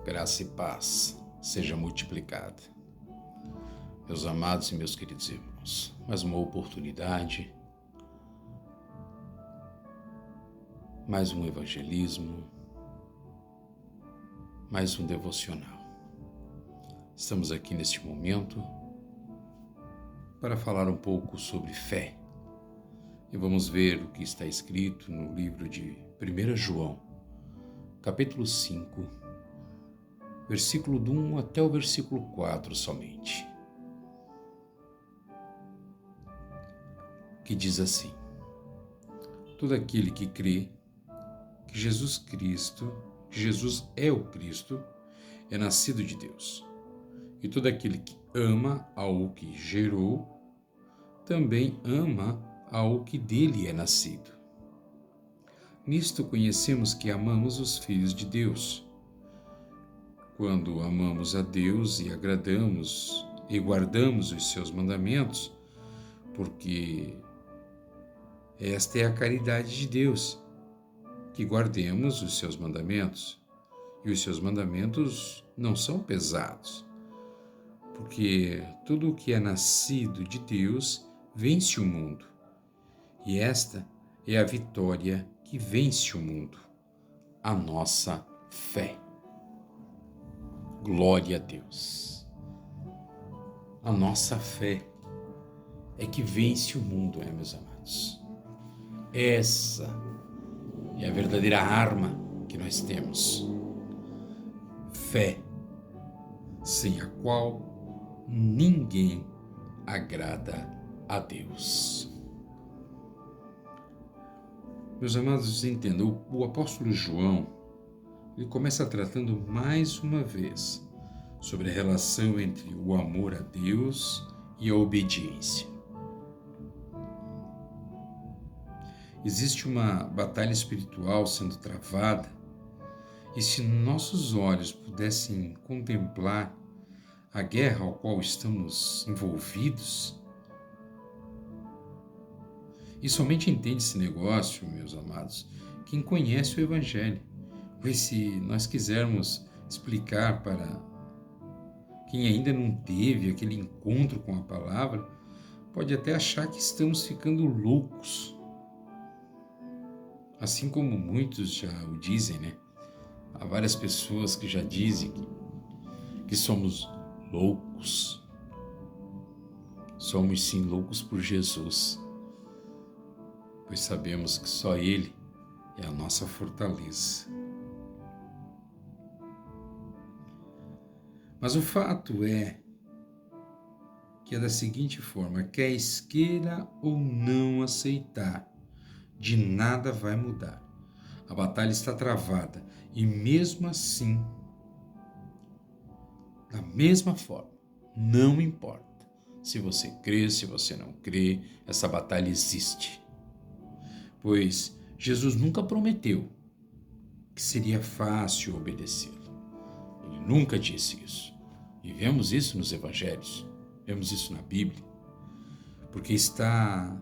Graça e paz seja multiplicada. Meus amados e meus queridos irmãos, mais uma oportunidade, mais um evangelismo, mais um devocional. Estamos aqui neste momento para falar um pouco sobre fé. E vamos ver o que está escrito no livro de 1 João, capítulo 5, versículo do 1 até o versículo 4 somente. Que diz assim: todo aquele que crê que Jesus é o Cristo, é nascido de Deus. E todo aquele que ama ao que gerou, também ama ao que dele é nascido. Nisto conhecemos que amamos os filhos de Deus, quando amamos a Deus e agradamos e guardamos os seus mandamentos, porque esta é a caridade de Deus, que guardemos os seus mandamentos. E os seus mandamentos não são pesados, porque tudo o que é nascido de Deus vence o mundo. E esta é a vitória que vence o mundo, a nossa fé. Glória a Deus. A nossa fé é que vence o mundo, meus amados. Essa é a verdadeira arma que nós temos. Fé, sem a qual ninguém agrada a Deus. Meus amados, entendam, o apóstolo João, ele começa tratando mais uma vez sobre a relação entre o amor a Deus e a obediência. Existe uma batalha espiritual sendo travada, e se nossos olhos pudessem contemplar a guerra ao qual estamos envolvidos, e somente entende esse negócio, meus amados, quem conhece o Evangelho. Pois se nós quisermos explicar para quem ainda não teve aquele encontro com a palavra, pode até achar que estamos ficando loucos. Assim como muitos já o dizem, né? Há várias pessoas que já dizem que somos loucos. Somos sim loucos por Jesus, pois sabemos que só Ele é a nossa fortaleza. Mas o fato é que é da seguinte forma: quer queira ou não aceitar, de nada vai mudar. A batalha está travada e mesmo assim, da mesma forma, não importa se você crê, se você não crê, essa batalha existe. Pois Jesus nunca prometeu que seria fácil obedecê-lo. Ele nunca disse isso. E vemos isso nos evangelhos, vemos isso na Bíblia, porque está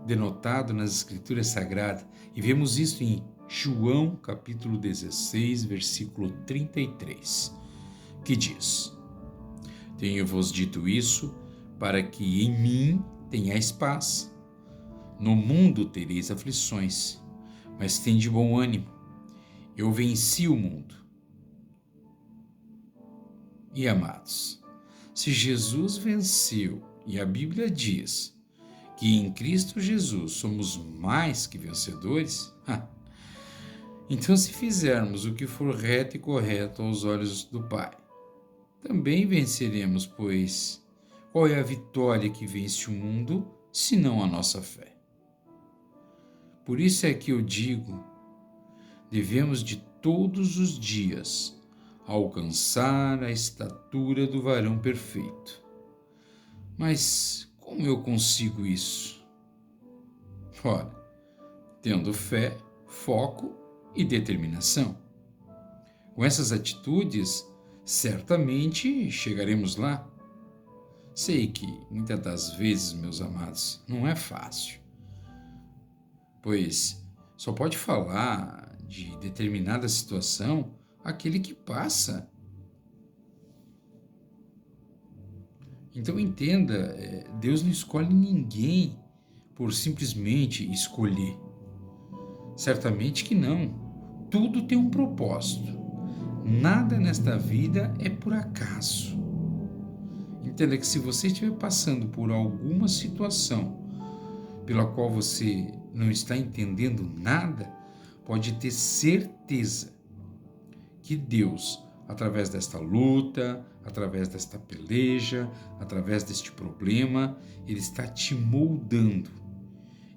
denotado nas Escrituras Sagradas, e vemos isso em João capítulo 16, versículo 33, que diz: tenho-vos dito isso para que em mim tenhais paz. No mundo tereis aflições, mas tende bom ânimo, eu venci o mundo. E amados, se Jesus venceu, e a Bíblia diz que em Cristo Jesus somos mais que vencedores, então se fizermos o que for reto e correto aos olhos do Pai, também venceremos, pois qual é a vitória que vence o mundo, senão a nossa fé? Por isso é que eu digo, devemos de todos os dias alcançar a estatura do varão perfeito. Mas como eu consigo isso? Ora, tendo fé, foco e determinação. Com essas atitudes, certamente chegaremos lá. Sei que muitas das vezes, meus amados, não é fácil, pois só pode falar de determinada situação aquele que passa Então entenda, Deus não escolhe ninguém por simplesmente escolher. Certamente que não. Tudo tem um propósito. Nada nesta vida é por acaso. Entenda que se você estiver passando por alguma situação pela qual você não está entendendo nada, pode ter certeza que Deus, através desta luta, através desta peleja, através deste problema, Ele está te moldando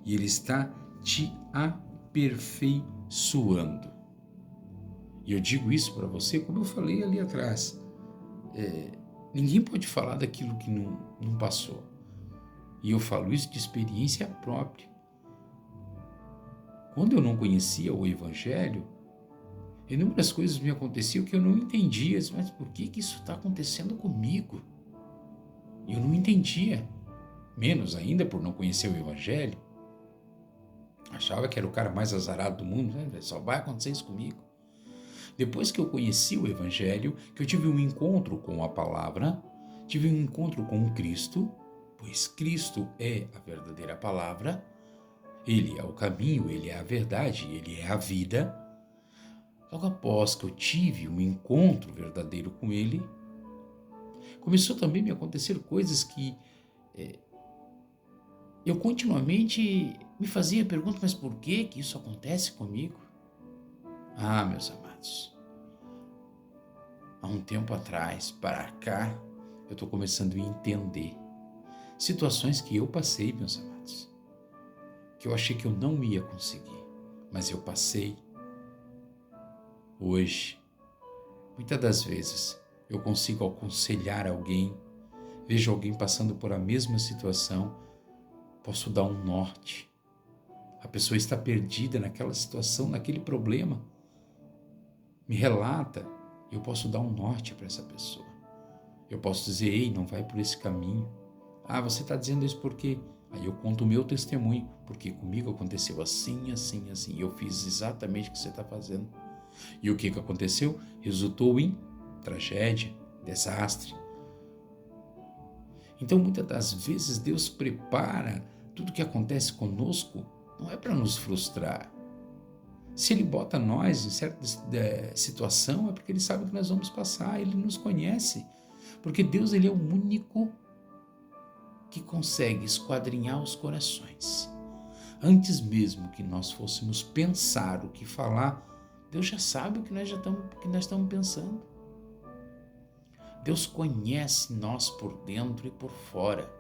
e Ele está te aperfeiçoando. E eu digo isso para você, como eu falei ali atrás. Ninguém pode falar daquilo que não passou. E eu falo isso de experiência própria. Quando eu não conhecia o Evangelho, inúmeras coisas me aconteciam que eu não entendia. Mas por que isso está acontecendo comigo? Eu não entendia. Menos ainda por não conhecer o Evangelho. Achava que era o cara mais azarado do mundo. Só vai acontecer isso comigo. Depois que eu conheci o Evangelho, que eu tive um encontro com a palavra, tive um encontro com Cristo, pois Cristo é a verdadeira palavra, Ele é o caminho, Ele é a verdade, Ele é a vida. Logo após que eu tive um encontro verdadeiro com Ele, começou também a me acontecer coisas que eu continuamente me fazia a pergunta, mas por que isso acontece comigo? Ah, meus amados, há um tempo atrás, para cá, eu estou começando a entender situações que eu passei, meus amados, que eu achei que eu não ia conseguir, mas eu passei. Hoje, muitas das vezes, eu consigo aconselhar alguém, vejo alguém passando por a mesma situação, posso dar um norte. A pessoa está perdida naquela situação, naquele problema. Me relata, eu posso dar um norte para essa pessoa. Eu posso dizer, ei, não vai por esse caminho. Ah, você está dizendo isso por quê? Aí eu conto o meu testemunho, porque comigo aconteceu assim, assim, assim. Eu fiz exatamente o que você está fazendo. E o que aconteceu? Resultou em tragédia, desastre. Então, muitas das vezes, Deus prepara tudo que acontece conosco, não é para nos frustrar. Se Ele bota nós em certa situação, é porque Ele sabe que nós vamos passar, Ele nos conhece. Porque Deus, Ele é o único que consegue esquadrinhar os corações. Antes mesmo que nós fôssemos pensar o que falar, Deus já sabe o que nós estamos pensando. Deus conhece nós por dentro e por fora.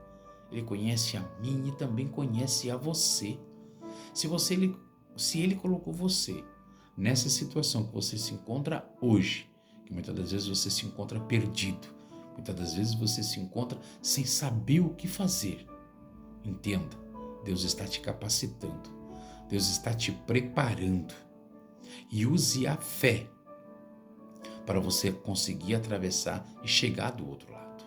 Ele conhece a mim e também conhece a você. Se Ele colocou você nessa situação que você se encontra hoje, que muitas das vezes você se encontra perdido, muitas das vezes você se encontra sem saber o que fazer, entenda, Deus está te capacitando, Deus está te preparando, e use a fé para você conseguir atravessar e chegar do outro lado.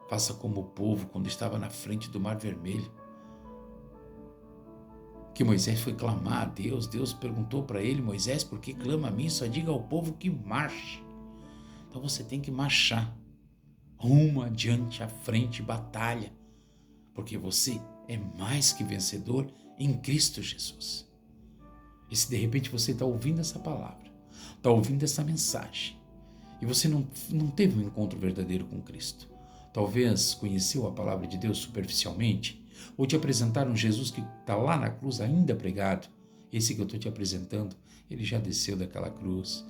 Faça como o povo quando estava na frente do Mar Vermelho, que Moisés foi clamar a Deus. Deus perguntou para ele, Moisés, por que clama a mim? Só diga ao povo que marche. Então você tem que marchar rumo adiante, à frente, batalha, porque você é mais que vencedor em Cristo Jesus. E se de repente você está ouvindo essa palavra, está ouvindo essa mensagem, e você não teve um encontro verdadeiro com Cristo, talvez conheceu a palavra de Deus superficialmente, ou te apresentaram Jesus que está lá na cruz ainda pregado. Esse que eu estou te apresentando, ele já desceu daquela cruz,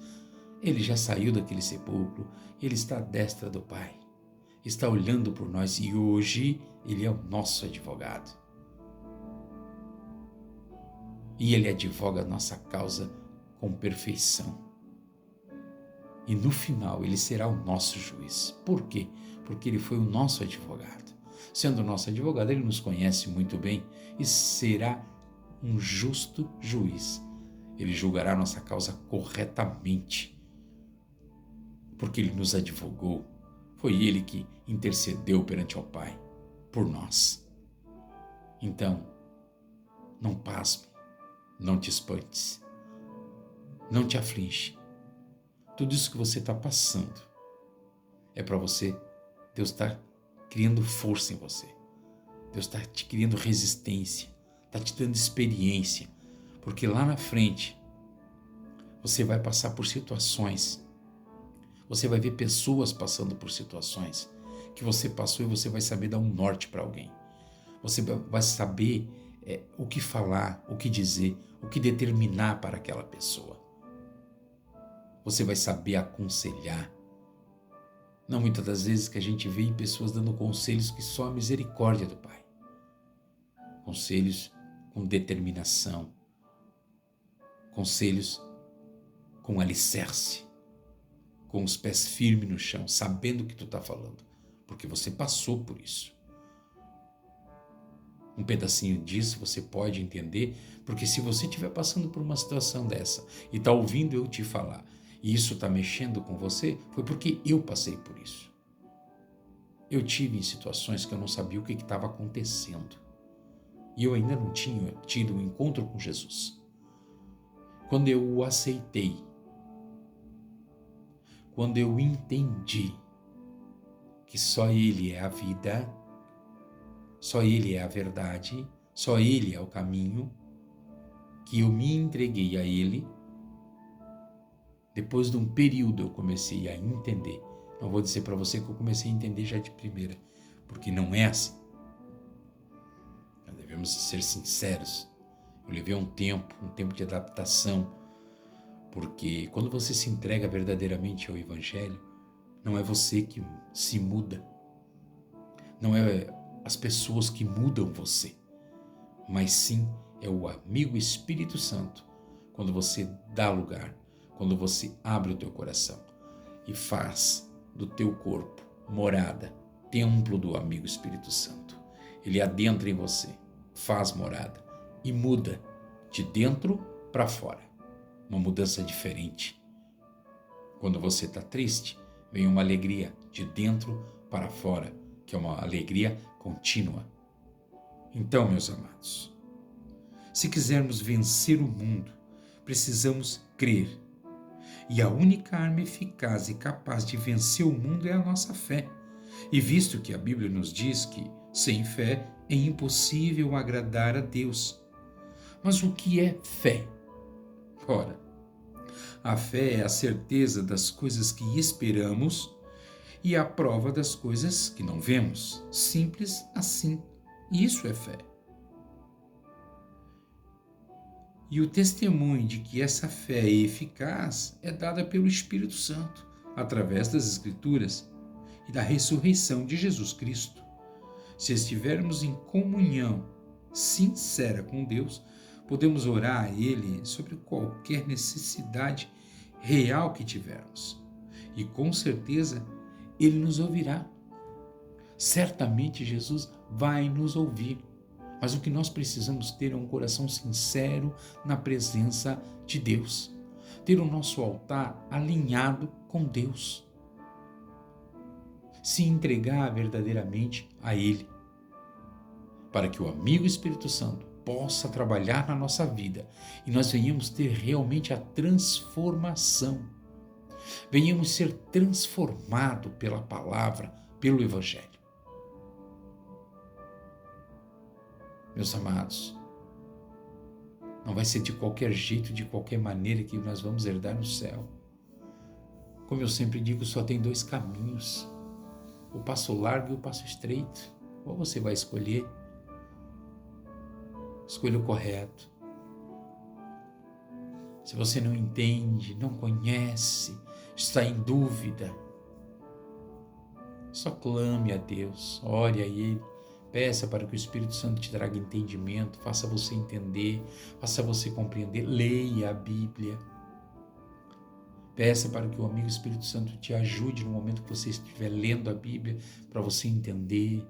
ele já saiu daquele sepulcro, ele está à destra do Pai, está olhando por nós e hoje ele é o nosso advogado. E ele advoga a nossa causa com perfeição. E no final ele será o nosso juiz. Por quê? Porque ele foi o nosso advogado. Sendo o nosso advogado, ele nos conhece muito bem e será um justo juiz. Ele julgará a nossa causa corretamente, porque ele nos advogou. Foi ele que intercedeu perante ao Pai por nós. Então, não pasme, não te espantes, não te aflige. Tudo isso que você está passando é para você, Deus está criando força em você. Deus está te criando resistência, está te dando experiência, porque lá na frente você vai passar por situações, você vai ver pessoas passando por situações que você passou e você vai saber dar um norte para alguém. Você vai saber o que falar, o que dizer, o que determinar para aquela pessoa. Você vai saber aconselhar. Não muitas das vezes que a gente vê pessoas dando conselhos que só a misericórdia do Pai. Conselhos com determinação. Conselhos com alicerce. Com os pés firmes no chão, sabendo o que tu está falando. Porque você passou por isso. Um pedacinho disso você pode entender, porque se você estiver passando por uma situação dessa e está ouvindo eu te falar, e isso está mexendo com você, foi porque eu passei por isso. Eu tive em situações que eu não sabia o que estava acontecendo. E eu ainda não tinha tido um encontro com Jesus. Quando eu o aceitei, quando eu entendi que só Ele é a vida, só Ele é a verdade, só Ele é o caminho, que eu me entreguei a Ele, depois de um período eu comecei a entender. Não vou dizer para você que eu comecei a entender já de primeira, porque não é assim. Nós devemos ser sinceros. Eu levei um tempo de adaptação, porque quando você se entrega verdadeiramente ao Evangelho, não é você que se muda, não é as pessoas que mudam você, mas sim é o amigo Espírito Santo, quando você dá lugar, quando você abre o teu coração e faz do teu corpo morada, templo do amigo Espírito Santo. Ele adentra em você, faz morada e muda de dentro para fora. Uma mudança diferente. Quando você está triste, vem uma alegria de dentro para fora, que é uma alegria contínua. Então, meus amados, se quisermos vencer o mundo, precisamos crer. E a única arma eficaz e capaz de vencer o mundo é a nossa fé. E visto que a Bíblia nos diz que, sem fé, é impossível agradar a Deus. Mas o que é fé? Ora, a fé é a certeza das coisas que esperamos e a prova das coisas que não vemos. Simples assim. Isso é fé. E o testemunho de que essa fé é eficaz é dada pelo Espírito Santo, através das Escrituras e da ressurreição de Jesus Cristo. Se estivermos em comunhão sincera com Deus, podemos orar a Ele sobre qualquer necessidade real que tivermos. E com certeza Ele nos ouvirá. Certamente Jesus vai nos ouvir. Mas o que nós precisamos ter é um coração sincero na presença de Deus. Ter o nosso altar alinhado com Deus. Se entregar verdadeiramente a Ele. Para que o amigo Espírito Santo possa trabalhar na nossa vida e nós venhamos ter realmente a transformação. Venhamos ser transformados pela palavra, pelo Evangelho. Meus amados, não vai ser de qualquer jeito, de qualquer maneira que nós vamos herdar no céu. Como eu sempre digo, só tem 2 caminhos, o passo largo e o passo estreito. Qual você vai escolher? Escolha o correto. Se você não entende, não conhece, está em dúvida, só clame a Deus, ore a Ele. Peça para que o Espírito Santo te traga entendimento, faça você entender, faça você compreender, leia a Bíblia. Peça para que o amigo Espírito Santo te ajude no momento que você estiver lendo a Bíblia, para você entender.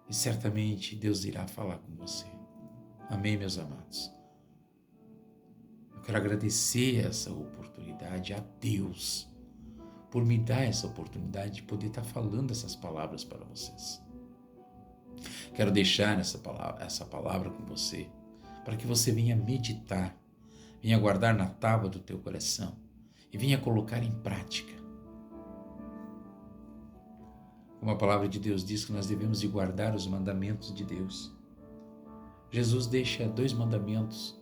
E certamente Deus irá falar com você. Amém, meus amados? Eu quero agradecer essa oportunidade a Deus, por me dar essa oportunidade de poder estar falando essas palavras para vocês. Quero deixar essa palavra com você, para que você venha meditar, venha guardar na tábua do teu coração e venha colocar em prática. Como a palavra de Deus diz que nós devemos de guardar os mandamentos de Deus. Jesus deixa 2 mandamentos,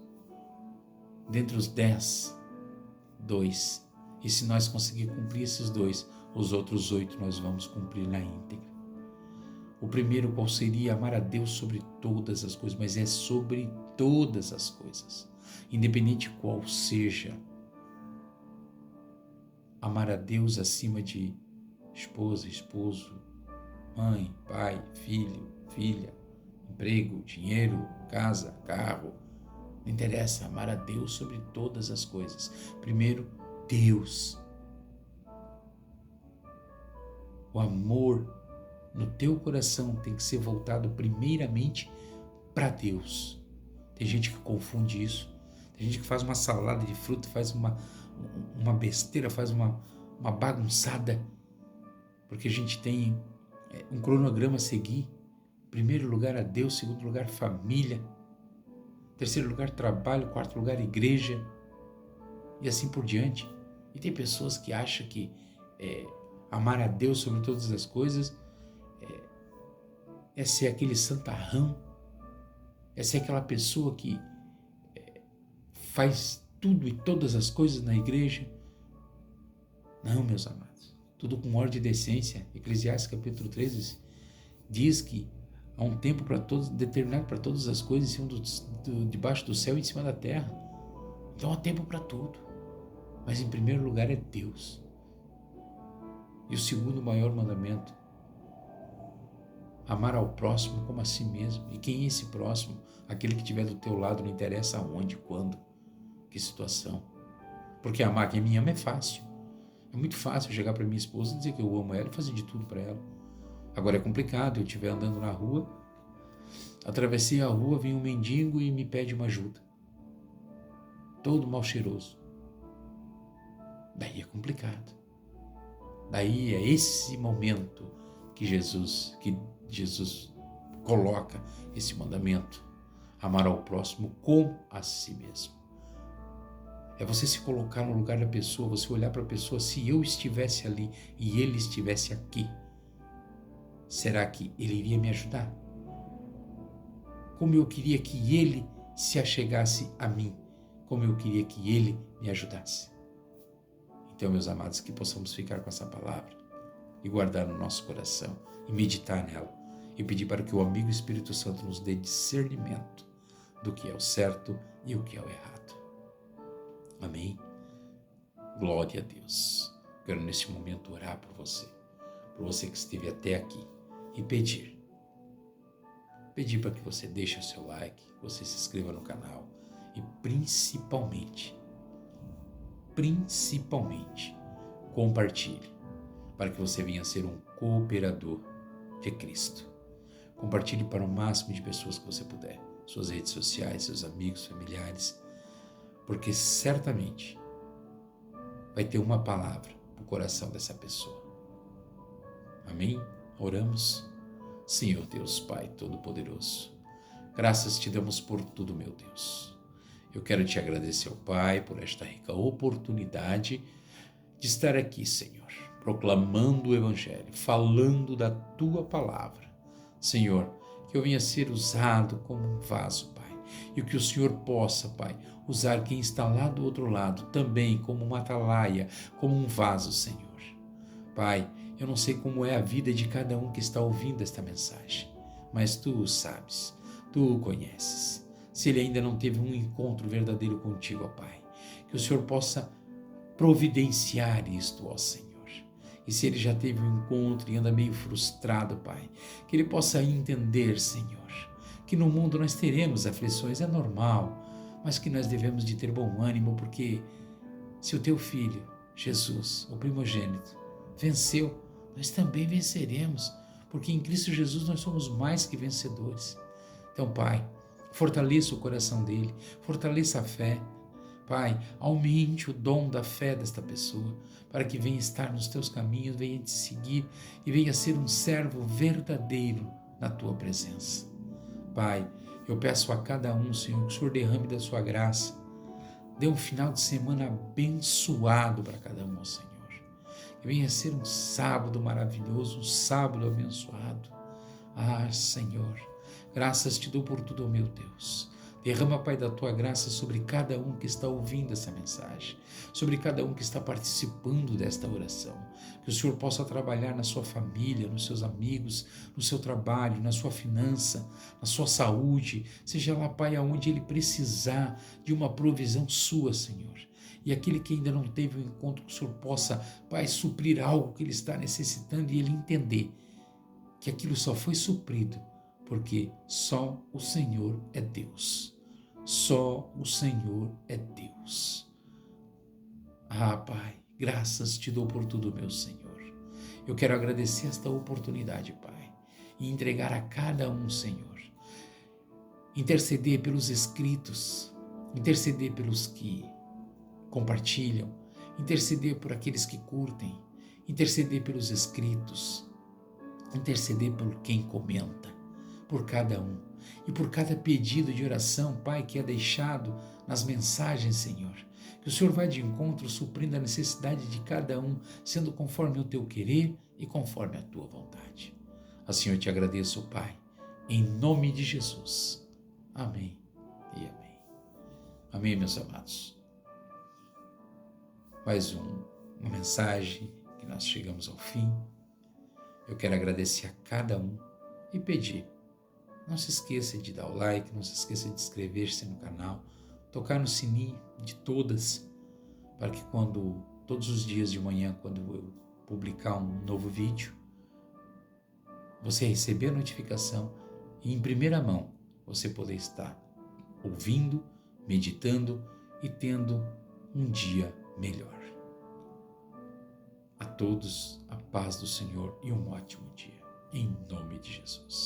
dentre os 10, 2. E se nós conseguir cumprir esses 2, os outros 8 nós vamos cumprir na íntegra. O primeiro qual seria? Amar a Deus sobre todas as coisas, mas é sobre todas as coisas, independente qual seja. Amar a Deus acima de esposa, esposo, mãe, pai, filho, filha, emprego, dinheiro, casa, carro. Não interessa, amar a Deus sobre todas as coisas. Primeiro, Deus. O amor no teu coração tem que ser voltado primeiramente para Deus. Tem gente que confunde isso. Tem gente que faz uma salada de fruta, faz uma besteira, faz uma bagunçada, porque a gente tem um cronograma a seguir. Primeiro lugar a Deus, segundo lugar família, terceiro lugar trabalho, quarto lugar igreja, e assim por diante. E tem pessoas que acham que amar a Deus sobre todas as coisas é ser aquele santarrão, é ser aquela pessoa que faz tudo e todas as coisas na igreja. Não, meus amados, tudo com ordem e decência. Eclesiastes capítulo 13 diz que há um tempo para todos, determinado para todas as coisas, em cima debaixo do céu e em cima da terra. Então há tempo para tudo, mas em primeiro lugar é Deus. E o segundo maior mandamento, amar ao próximo como a si mesmo. E quem é esse próximo? Aquele que estiver do teu lado, não interessa aonde, quando, que situação. Porque amar quem me ama é fácil. É muito fácil chegar para minha esposa e dizer que eu amo ela e fazer de tudo para ela. Agora é complicado, eu estiver andando na rua, atravessei a rua, vem um mendigo e me pede uma ajuda. Todo mal cheiroso. Daí é complicado. Daí é esse momento que Jesus coloca esse mandamento. Amar ao próximo como a si mesmo. É você se colocar no lugar da pessoa, você olhar para a pessoa, se eu estivesse ali e ele estivesse aqui, será que ele iria me ajudar? Como eu queria que ele se achegasse a mim, como eu queria que ele me ajudasse. Então, meus amados, que possamos ficar com essa palavra e guardar no nosso coração e meditar nela e pedir para que o amigo Espírito Santo nos dê discernimento do que é o certo e o que é o errado. Amém? Glória a Deus. Quero neste momento orar por você que esteve até aqui e pedir para que você deixe o seu like, que você se inscreva no canal e principalmente, compartilhe para que você venha ser um cooperador de Cristo. Compartilhe para o máximo de pessoas que você puder, suas redes sociais, seus amigos, familiares, porque certamente vai ter uma palavra no coração dessa pessoa. Amém? Oramos. Senhor Deus Pai Todo-Poderoso, graças te damos por tudo, meu Deus. Eu quero te agradecer, ó Pai, por esta rica oportunidade de estar aqui, Senhor, proclamando o Evangelho, falando da Tua Palavra. Senhor, que eu venha ser usado como um vaso, Pai, e que o Senhor possa, Pai, usar quem está lá do outro lado também como uma atalaia, como um vaso, Senhor. Pai, eu não sei como é a vida de cada um que está ouvindo esta mensagem, mas Tu o sabes, Tu o conheces. Se ele ainda não teve um encontro verdadeiro contigo, ó Pai, que o Senhor possa providenciar isto, ó Senhor. E se ele já teve um encontro e anda meio frustrado, Pai, que ele possa entender, Senhor, que no mundo nós teremos aflições, é normal, mas que nós devemos de ter bom ânimo, porque se o Teu Filho, Jesus, o primogênito, venceu, nós também venceremos, porque em Cristo Jesus nós somos mais que vencedores. Então, Pai, fortaleça o coração dele, fortaleça a fé. Pai, aumente o dom da fé desta pessoa, para que venha estar nos Teus caminhos, venha te seguir e venha ser um servo verdadeiro na Tua presença. Pai, eu peço a cada um, Senhor, que o Senhor derrame da Sua graça, dê um final de semana abençoado para cada um, Senhor. que venha ser um sábado maravilhoso, um sábado abençoado. Ah, Senhor, graças te dou por tudo, ó meu Deus. Derrama, Pai, da tua graça sobre cada um que está ouvindo essa mensagem, sobre cada um que está participando desta oração. Que o Senhor possa trabalhar na sua família, nos seus amigos, no seu trabalho, na sua finança, na sua saúde, seja lá, Pai, aonde ele precisar de uma provisão sua, Senhor. E aquele que ainda não teve um encontro, que o Senhor possa, Pai, suprir algo que ele está necessitando e ele entender que aquilo só foi suprido porque só o Senhor é Deus. Só o Senhor é Deus. Ah, Pai, graças te dou por tudo, meu Senhor. Eu quero agradecer esta oportunidade, Pai, e entregar a cada um, Senhor. Interceder pelos inscritos, interceder pelos que compartilham, interceder por aqueles que curtem, interceder pelos inscritos, interceder por quem comenta, por cada um e por cada pedido de oração, Pai, que é deixado nas mensagens, Senhor. Que o Senhor vá de encontro suprindo a necessidade de cada um, sendo conforme o teu querer e conforme a tua vontade. Assim eu te agradeço, Pai, em nome de Jesus. Amém e amém. Amém, meus amados. Mais uma mensagem que nós chegamos ao fim. Eu quero agradecer a cada um e pedir, não se esqueça de dar o like, não se esqueça de inscrever-se no canal, tocar no sininho de todas, para que todos os dias de manhã, quando eu publicar um novo vídeo, você receber a notificação e em primeira mão você poder estar ouvindo, meditando e tendo um dia melhor. A todos, a paz do Senhor e um ótimo dia, em nome de Jesus.